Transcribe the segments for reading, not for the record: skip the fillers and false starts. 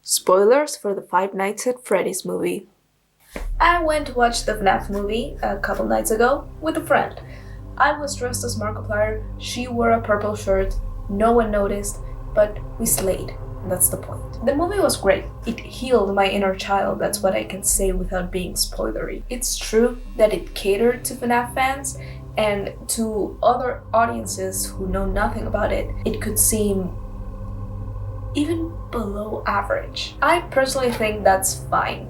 Spoilers for the Five Nights at Freddy's movie. I went to watch the FNAF movie a couple nights ago with a friend. I was dressed as Markiplier, she wore a purple shirt, no one noticed, but we slayed. And that's the point. The movie was great. It healed my inner child, that's what I can say without being spoilery. It's true that it catered to FNAF fans, and to other audiences who know nothing about it, it could seem even below average. I personally think that's fine.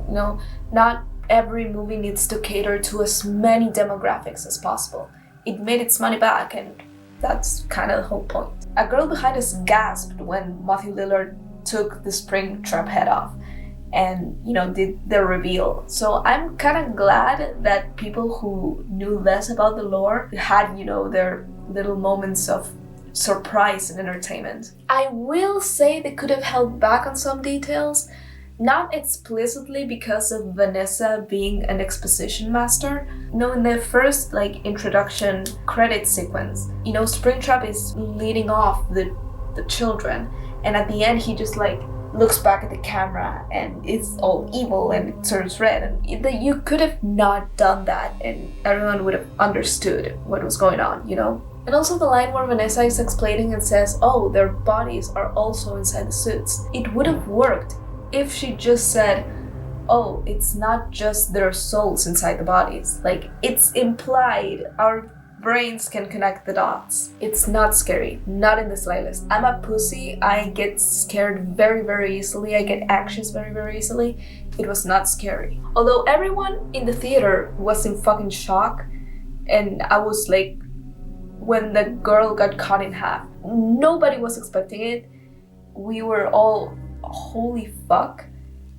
Not every movie needs to cater to as many demographics as possible. It made its money back, and that's kind of the whole point. A girl behind us gasped when Matthew Lillard took the Springtrap head off and, did the reveal. So I'm kind of glad that people who knew less about the lore had, their little moments of surprise and entertainment. I will say they could have held back on some details, not explicitly because of Vanessa being an exposition master. No, in the first introduction credit sequence, Springtrap is leading off the children, and at the end he just looks back at the camera and it's all evil and it turns red, and you could have not done that and everyone would have understood what was going on, And also the line where Vanessa is explaining and says, oh, their bodies are also inside the suits. It would have worked if she just said, oh, it's not just their souls inside the bodies. It's implied. Our brains can connect the dots. It's not scary, not in the slightest. I'm a pussy. I get scared very, very easily. I get anxious very, very easily. It was not scary. Although everyone in the theater was in fucking shock, and I was when the girl got cut in half. Nobody was expecting it. We were all, holy fuck.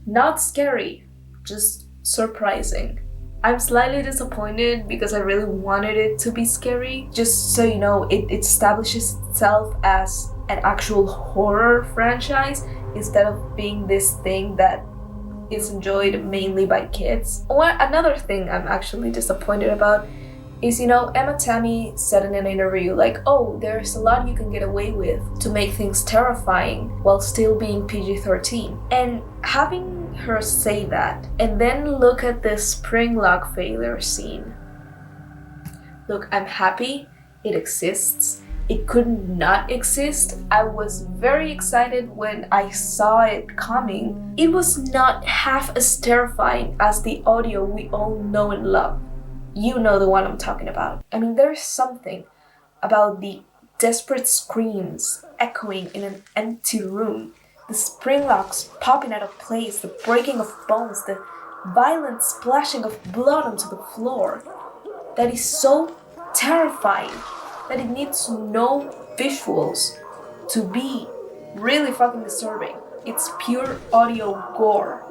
Not scary, just surprising. I'm slightly disappointed because I really wanted it to be scary. Just so you know, it establishes itself as an actual horror franchise instead of being this thing that is enjoyed mainly by kids. Another thing I'm actually disappointed about is, Emma Tammy said in an interview, oh, there's a lot you can get away with to make things terrifying while still being PG-13. And having her say that, and then look at the spring lock failure scene. Look, I'm happy it exists. It could not exist. I was very excited when I saw it coming. It was not half as terrifying as the audio we all know and love. You know the one I'm talking about. I mean, there's something about the desperate screams echoing in an empty room, the spring locks popping out of place, the breaking of bones, the violent splashing of blood onto the floor, that is so terrifying that it needs no visuals to be really fucking disturbing. It's pure audio gore.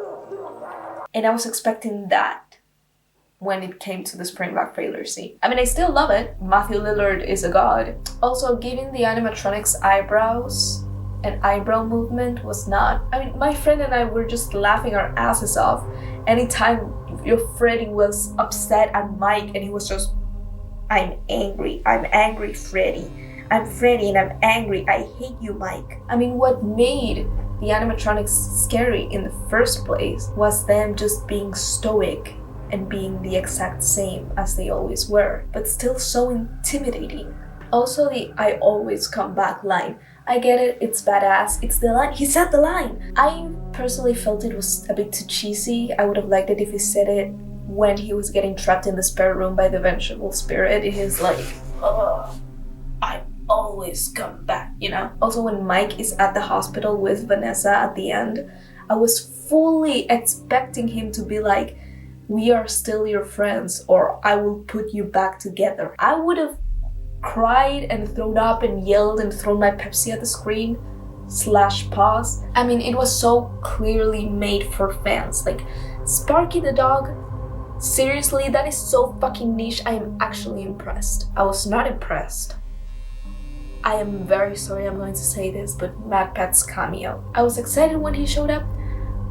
And I was expecting that when it came to the spring lock failure scene. I mean, I still love it. Matthew Lillard is a god. Also, giving the animatronics eyebrows and eyebrow movement was not... I mean, my friend and I were just laughing our asses off anytime your Freddy was upset at Mike and he was just, I'm angry, Freddy. I'm Freddy and I'm angry, I hate you, Mike. I mean, what made the animatronics scary in the first place was them just being stoic and being the exact same as they always were, but still so intimidating. Also the I always come back line. I get it, it's badass, it's the line, he said the line! I personally felt it was a bit too cheesy. I would have liked it if he said it when he was getting trapped in the spare room by the vengeful spirit. It is I always come back, Also when Mike is at the hospital with Vanessa at the end, I was fully expecting him to be like, we are still your friends, or I will put you back together. I would have cried and thrown up and yelled and thrown my Pepsi at the screen / pause. I mean, it was so clearly made for fans. Sparky the dog, seriously, that is so fucking niche. I am actually impressed. I was not impressed. I am very sorry I'm going to say this, but MatPat's cameo. I was excited when he showed up.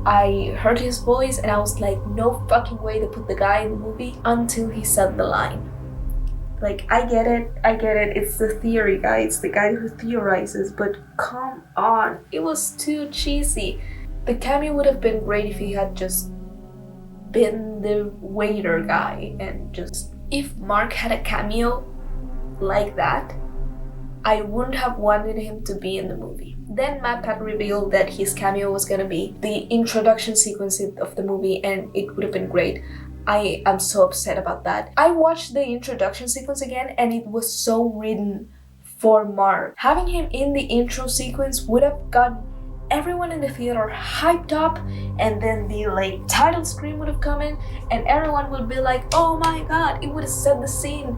I heard his voice and I was like, no fucking way to put the guy in the movie until he said the line. I get it, it's the theory guy, it's the guy who theorizes, but come on, it was too cheesy. The cameo would have been great if he had just been the waiter guy and just... If Mark had a cameo like that, I wouldn't have wanted him to be in the movie. Then MatPat revealed that his cameo was gonna be the introduction sequence of the movie, and it would have been great. I am so upset about that. I watched the introduction sequence again, and it was so written for Mark. Having him in the intro sequence would have gotten everyone in the theater hyped up, and then the title screen would have come in, and everyone would be like, oh my god, it would have set the scene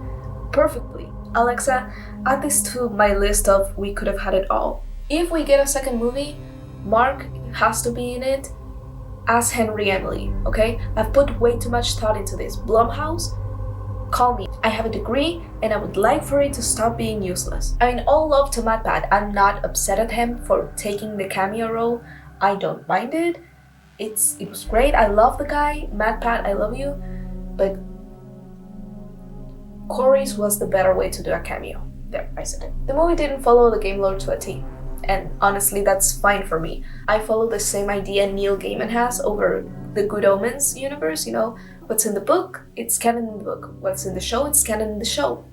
perfectly. Alexa, add this to my list of we could have had it all. If we get a second movie, Mark has to be in it as Henry Emily, okay? I've put way too much thought into this. Blumhouse, call me. I have a degree and I would like for it to stop being useless. I mean, all love to MatPat. I'm not upset at him for taking the cameo role. I don't mind it. It was great. I love the guy. MatPat, I love you. But Corey's was the better way to do a cameo. There, I said it. The movie didn't follow the game lore to a T. And honestly, that's fine for me. I follow the same idea Neil Gaiman has over the Good Omens universe, you know? What's in the book, it's canon in the book. What's in the show, it's canon in the show.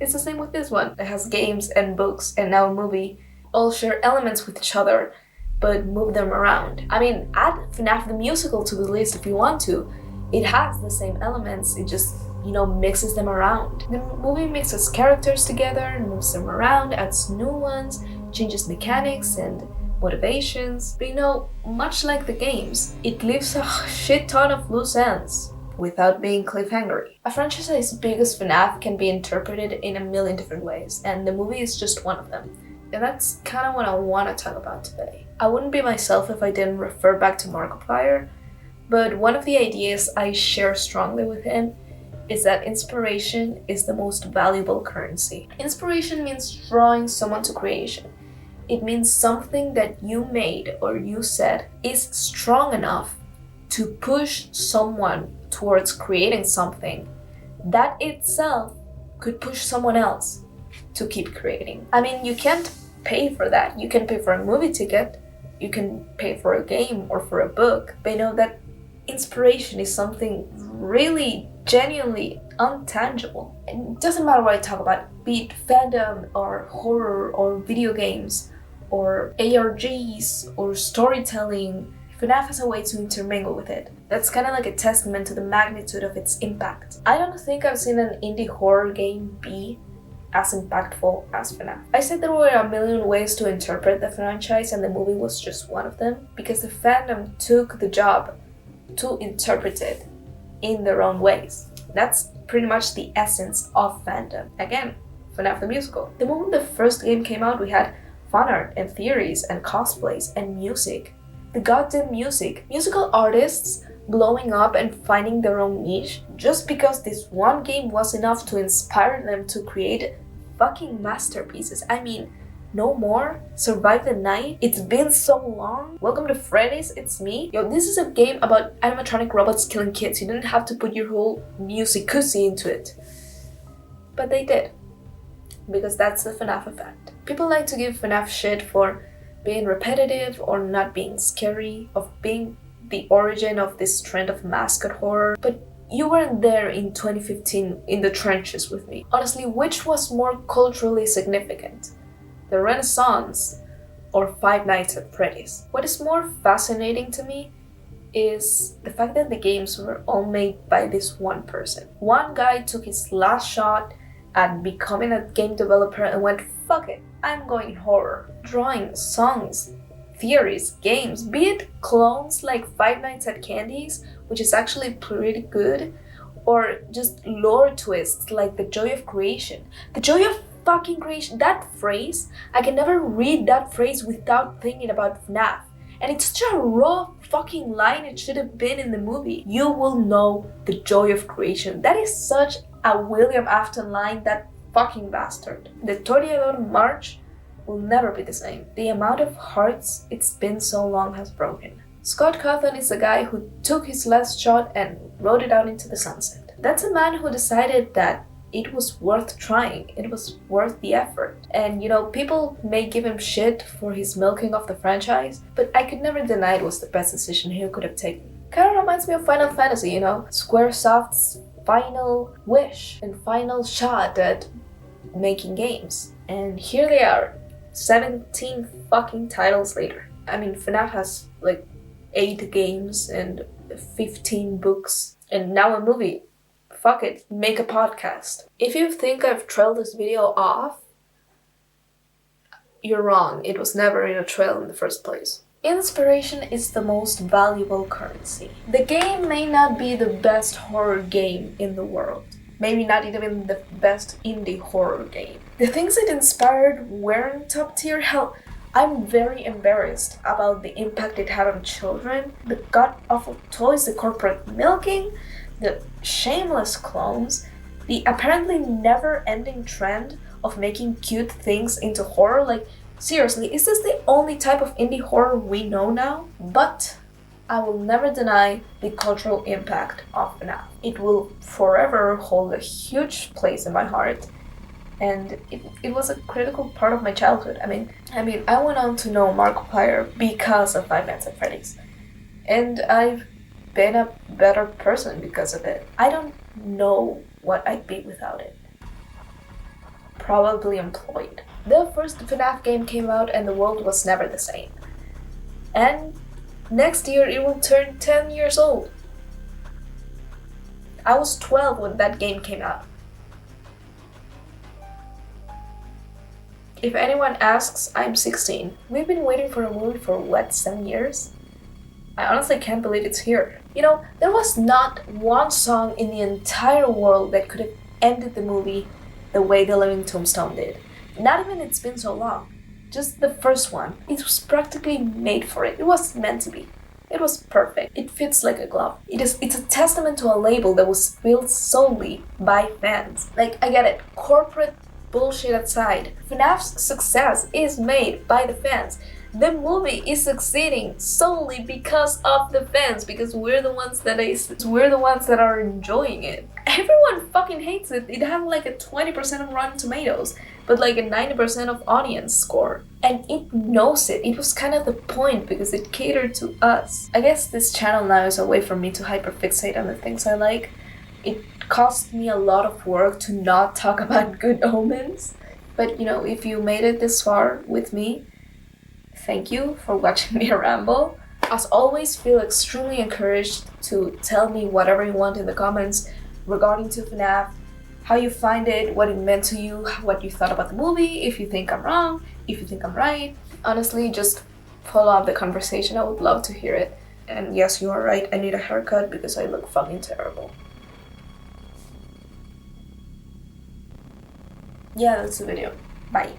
It's the same with this one. It has games and books and now a movie. All share elements with each other, but move them around. I mean, add FNAF the musical to the list if you want to. It has the same elements, it just, you know, mixes them around. The movie mixes characters together and moves them around, adds new ones, changes mechanics and motivations. But you know, much like the games, it leaves a shit ton of loose ends without being cliffhangery. A franchise as big as FNAF can be interpreted in a million different ways, and the movie is just one of them. And that's kind of what I want to talk about today. I wouldn't be myself if I didn't refer back to Markiplier, but one of the ideas I share strongly with him is that inspiration is the most valuable currency. Inspiration means drawing someone to creation. It means something that you made or you said is strong enough to push someone towards creating something that itself could push someone else to keep creating. I mean, you can't pay for that. You can pay for a movie ticket, you can pay for a game or for a book, but you know that inspiration is something really genuinely untangible. It doesn't matter what I talk about, be it fandom or horror or video games or ARGs or storytelling. FNAF has a way to intermingle with it. That's kind of like a testament to the magnitude of its impact. I don't think I've seen an indie horror game be as impactful as FNAF. I said there were a million ways to interpret the franchise and the movie was just one of them because the fandom took the job to interpret it in their own ways. That's pretty much the essence of fandom. Again, FNAF the musical. The moment the first game came out, we had fan art and theories and cosplays and music. The goddamn music. Musical artists blowing up and finding their own niche just because this one game was enough to inspire them to create fucking masterpieces. I mean, No More, Survive the Night, It's Been So Long, Welcome to Freddy's, It's Me. Yo, this is a game about animatronic robots killing kids. You didn't have to put your whole music-cussy into it. But they did. Because that's the FNAF effect. People like to give FNAF shit for being repetitive or not being scary, of being the origin of this trend of mascot horror. But you weren't there in 2015 in the trenches with me. Honestly, which was more culturally significant? The Renaissance or Five Nights at Freddy's? What is more fascinating to me is the fact that the games were all made by this one person. One guy took his last shot at becoming a game developer and went, fuck it, I'm going horror. Drawing, songs, theories, games, be it clones like Five Nights at Candy's, which is actually pretty good, or just lore twists like the joy of creation. The joy of fucking creation, that phrase, I can never read that phrase without thinking about FNAF. And it's such a raw fucking line, it should have been in the movie. You will know the joy of creation. That is such a William Afton line, that fucking bastard. The Toreador March will never be the same. The amount of hearts It's Been So Long has broken. Scott Cawthon is a guy who took his last shot and wrote it out into the sunset. That's a man who decided that it was worth trying. It was worth the effort. And you know, people may give him shit for his milking of the franchise, but I could never deny it was the best decision he could have taken. Kind of reminds me of Final Fantasy, you know? Squaresoft's final wish and final shot at making games. And here they are, 17 fucking titles later. I mean, FNAF has like 8 games and 15 books, and now a movie. Fuck it, make a podcast. If you think I've trailed this video off, you're wrong. It was never in a trail in the first place. Inspiration is the most valuable currency. The game may not be the best horror game in the world. Maybe not even the best indie horror game. The things it inspired weren't top tier. Hell, I'm very embarrassed about the impact it had on children, the god-awful toys, the corporate milking, the shameless clones, the apparently never-ending trend of making cute things into horror. Like, seriously, is this the only type of indie horror we know now? But I will never deny the cultural impact of FNAF. It will forever hold a huge place in my heart, and it was a critical part of my childhood. I mean, I went on to know Markiplier because of Five Nights at Freddy's, and I've been a better person because of it. I don't know what I'd be without it. Probably employed. The first FNAF game came out and the world was never the same. And next year it will turn 10 years old. I was 12 when that game came out. If anyone asks, I'm 16. We've been waiting for a movie for what, 7 years? I honestly can't believe it's here. You know, there was not one song in the entire world that could have ended the movie the way The Living Tombstone did. Not even It's Been So Long. Just the first one. It was practically made for it. It was meant to be. It was perfect. It fits like a glove. It's a testament to a label that was built solely by fans. Like, I get it. Corporate bullshit aside, FNAF's success is made by the fans. The movie is succeeding solely because of the fans, because we're the ones that are enjoying it. Everyone fucking hates it. It had like a 20% of Rotten Tomatoes, but like a 90% of audience score. And it knows it. It was kind of the point because it catered to us. I guess this channel now is a way for me to hyperfixate on the things I like. It cost me a lot of work to not talk about Good Omens. But you know, if you made it this far with me, thank you for watching me ramble. As always, feel extremely encouraged to tell me whatever you want in the comments regarding to FNAF, how you find it, what it meant to you, what you thought about the movie, if you think I'm wrong, if you think I'm right. Honestly, just follow up the conversation. I would love to hear it. And yes, you are right, I need a haircut because I look fucking terrible. Yeah, that's the video. Bye.